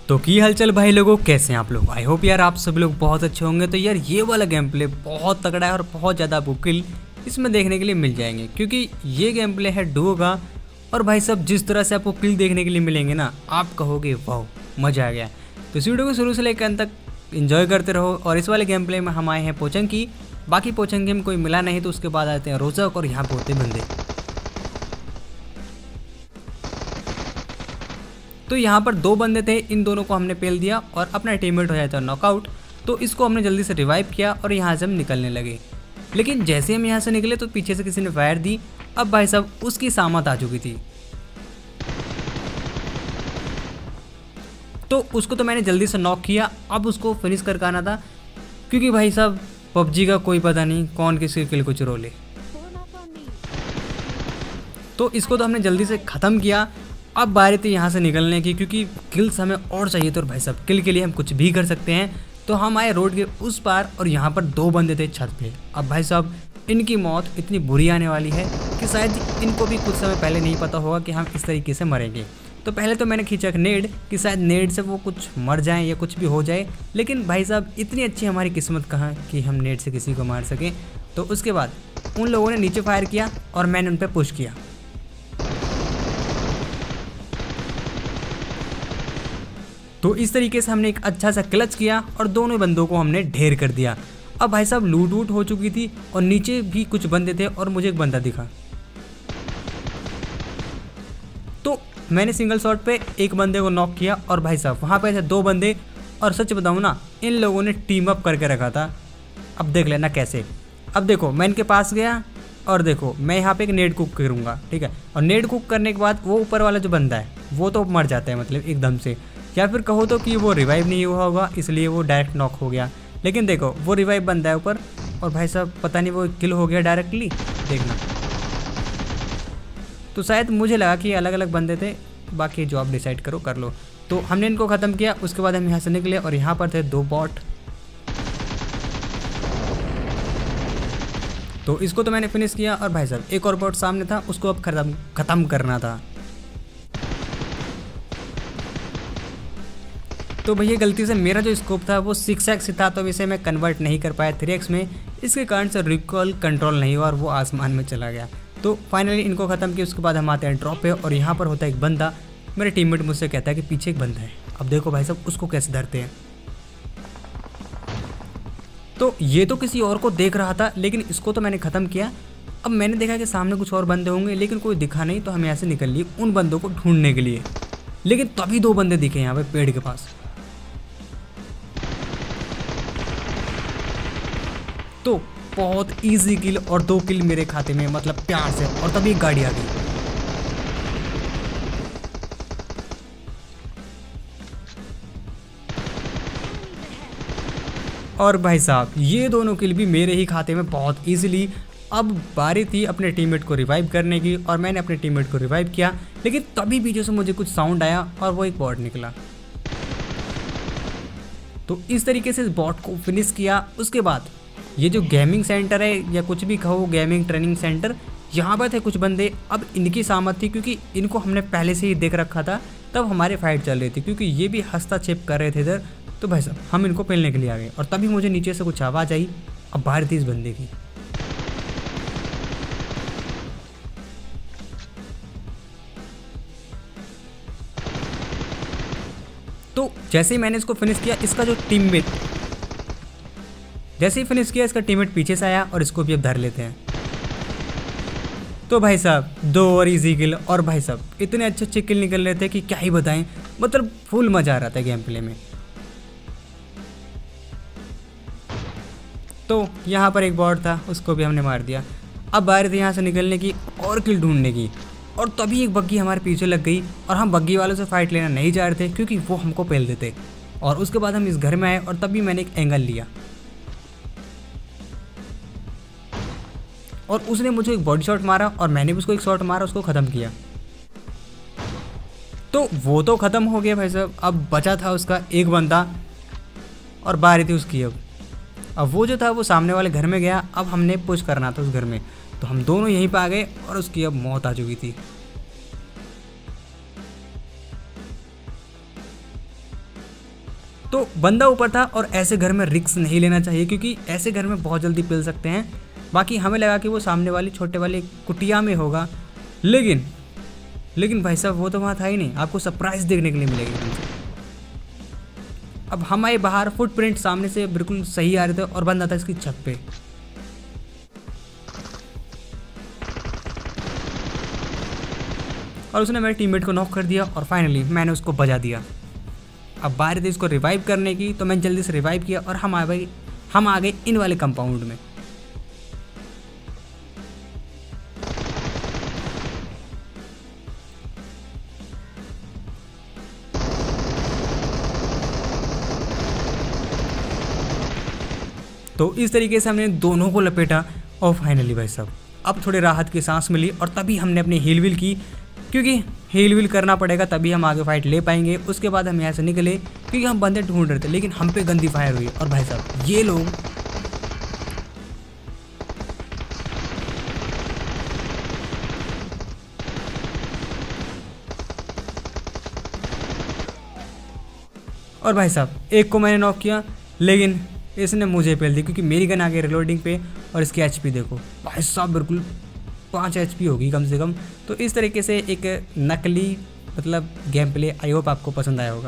तो की हालचाल भाई लोगों, कैसे हैं आप लोग। आई होप यार आप सभी लोग बहुत अच्छे होंगे। तो यार ये वाला गेम प्ले बहुत तगड़ा है और बहुत ज़्यादा आपको किल इसमें देखने के लिए मिल जाएंगे, क्योंकि ये गेम प्ले है डुओ का। और भाई साहब जिस तरह से आपको किल देखने के लिए मिलेंगे ना, आप कहोगे वाह मज़ा आ गया। तो इस वीडियो को शुरू से लेकर अंत तक इन्जॉय करते रहो। और इस वाले गेम प्ले में हम आए हैं पोचंकी। बाकी पोचंकी में कोई मिला नहीं, तो उसके बाद आते हैं रोजक और यहाँ पे होते बंदे। तो यहाँ पर दो बंदे थे, इन दोनों को हमने पेल दिया और अपना टीममेट हो जाता है नॉकआउट। तो इसको हमने जल्दी से रिवाइव किया और यहाँ से हम निकलने लगे। लेकिन जैसे हम यहाँ से निकले तो पीछे से किसी ने फायर दी। अब भाई साहब उसकी सामत आ चुकी थी, तो उसको तो मैंने जल्दी से नॉक किया। अब उसको फिनिश कर आना था, क्योंकि भाई साहब पबजी का कोई पता नहीं कौन किसके किल को चुरा ले। तो इसको तो हमने जल्दी से ख़त्म किया। अब बारी थी यहाँ से निकलने की, क्योंकि किल्स हमें और चाहिए। तो भाई साहब किल के लिए हम कुछ भी कर सकते हैं। तो हम आए रोड के उस पार और यहाँ पर दो बंदे थे छत पे। अब भाई साहब इनकी मौत इतनी बुरी आने वाली है कि शायद इनको भी कुछ समय पहले नहीं पता होगा कि हम इस तरीके से मरेंगे। तो पहले तो मैंने खींचा नेड कि शायद नेड से वो कुछ मर जाएं या कुछ भी हो जाए। लेकिन भाई साहब इतनी अच्छी हमारी किस्मत कहाँ कि हम नेड से किसी को मार सकें। तो उसके बाद उन लोगों ने नीचे फायर किया और मैंने उन पर पुश किया। तो इस तरीके से हमने एक अच्छा सा क्लच किया और दोनों बंदों को हमने ढेर कर दिया। अब भाई साहब लूट वूट हो चुकी थी और नीचे भी कुछ बंदे थे और मुझे एक बंदा दिखा। तो मैंने सिंगल शॉट पे एक बंदे को नॉक किया और भाई साहब वहाँ पे थे दो बंदे। और सच बताऊँ ना, इन लोगों ने टीम अप करके रखा था। अब देख लेना कैसे। अब देखो मैं इनके पास गया और देखो मैं यहाँ पे एक नेड कुक करूँगा, ठीक है। और नेड कुक करने के बाद वो ऊपर वाला जो बंदा है वो तो मर जाता है, मतलब एकदम से। या फिर कहो तो कि वो रिवाइव नहीं हुआ होगा, इसलिए वो डायरेक्ट नॉक हो गया। लेकिन देखो वो रिवाइव बंदा है ऊपर और भाई साहब पता नहीं वो किल हो गया डायरेक्टली, देखना। तो शायद मुझे लगा कि अलग अलग बंदे थे, बाकी जो आप डिसाइड करो कर लो। तो हमने इनको ख़त्म किया। उसके बाद हम यहाँ से निकले और यहाँ पर थे दो बॉट। तो इसको तो मैंने फिनिश किया और भाई साहब एक और बॉट सामने था, उसको अब ख़त्म करना था। तो भैया गलती से मेरा जो स्कोप था वो 6x था, तो इसे मैं कन्वर्ट नहीं कर पाया 3x में। इसके कारण से रिकॉल कंट्रोल नहीं हुआ और वो आसमान में चला गया। तो फाइनली इनको ख़त्म किया। उसके बाद हम आते हैं ड्रॉप पे और यहाँ पर होता है एक बंदा। मेरे टीममेट मुझसे कहता है कि पीछे एक बंदा है। अब देखो भाई साहब उसको कैसे धरते हैं। तो ये तो किसी और को देख रहा था, लेकिन इसको तो मैंने ख़त्म किया। अब मैंने देखा कि सामने कुछ और बंदे होंगे, लेकिन कोई दिखा नहीं। तो हम यहाँ से निकल लिए उन बंदों को ढूंढने के लिए। लेकिन तभी दो बंदे दिखे यहाँ पे पेड़ के पास। तो बहुत इजी किल और 2 किल मेरे खाते में, मतलब प्यार से। और तभी एक गाड़ी आ गई। और भाई साहब ये दोनों किल भी मेरे ही खाते में बहुत इजीली। अब बारी थी अपने टीममेट को रिवाइव करने की और मैंने अपने टीममेट को रिवाइव किया। लेकिन तभी पीछे से मुझे कुछ साउंड आया और वो एक बॉट निकला। तो इस तरीके से इस बॉट को फिनिश किया। उसके बाद ये जो गेमिंग सेंटर है या कुछ भी कहो, गेमिंग ट्रेनिंग सेंटर, यहाँ पर थे कुछ बंदे। अब इनकी सामत थी, क्योंकि इनको हमने पहले से ही देख रखा था। तब हमारी फाइट चल रही थी, क्योंकि ये भी हस्तक्षेप कर रहे थे इधर। तो भाई साहब हम इनको पेलने के लिए आ गए और तभी मुझे नीचे से कुछ आवाज़ आई। अब बाहर थी इस बंदे की। तो जैसे ही मैंने इसको फिनिश किया, इसका जो टीममेट जैसे ही फिनिश किया, इसका टीममेट पीछे से आया और इसको भी अब धर लेते हैं। तो भाई साहब 2 और इजी किल। और भाई साहब इतने अच्छे किल निकल रहे थे कि क्या ही बताएं, मतलब फुल मज़ा आ रहा था गेम प्ले में। तो यहाँ पर एक बॉट था, उसको भी हमने मार दिया। अब बारी थी यहाँ से निकलने की और किल ढूंढने की। और तभी एक बग्गी हमारे पीछे लग गई और हम बग्गी वालों से फाइट लेना नहीं चाह रहे थे, क्योंकि वो हमको पेल देते। और उसके बाद हम इस घर में आए और तभी मैंने एक एंगल लिया और उसने मुझे एक बॉडी शॉट मारा और मैंने भी उसको एक शॉट मारा, उसको ख़त्म किया। तो वो तो ख़त्म हो गया भाई साहब। अब बचा था उसका एक बंदा और बारी थी उसकी। अब वो जो था वो सामने वाले घर में गया। अब हमने पुश करना था उस घर में, तो हम दोनों यहीं पे आ गए और उसकी अब मौत आ चुकी थी। तो बंदा ऊपर था और ऐसे घर में रिस्क नहीं लेना चाहिए क्योंकि ऐसे घर में बहुत जल्दी पिल सकते हैं। बाकी हमें लगा कि वो सामने वाली छोटे वाली कुटिया में होगा, लेकिन भाई साहब वो तो वहाँ था ही नहीं। आपको सरप्राइज़ देखने के लिए मिलेगी एकदम से। अब हम आए बाहर, फुटप्रिंट सामने से बिल्कुल सही आ रहे थे और बंदा था इसकी छत पे। और उसने मेरे टीममेट को नॉक कर दिया और फाइनली मैंने उसको बजा दिया। अब बारी थी इसको रिवाइव करने की, तो मैंने जल्दी से रिवाइव किया और हम आ गए इन वाले कंपाउंड में। तो इस तरीके से हमने दोनों को लपेटा और फाइनली भाई साहब अब थोड़ी राहत की सांस मिली और तभी हमने अपनी हील विल की, क्योंकि हील विल करना पड़ेगा तभी हम आगे फाइट ले पाएंगे। उसके बाद हम यहाँ से निकले क्योंकि हम बंदे ढूंढ रहे थे, लेकिन हम पे गंदी फायर हुई और भाई साहब ये लोग और भाई साहब एक को मैंने नॉक किया, लेकिन इसने मुझे पेल दी क्योंकि मेरी गन आ गई रिलोडिंग पे और इसकी एचपी देखो भाई साहब बिल्कुल 5 एचपी होगी कम से कम। तो इस तरीके से एक नकली मतलब गेम प्ले, आई होप आपको पसंद आया होगा।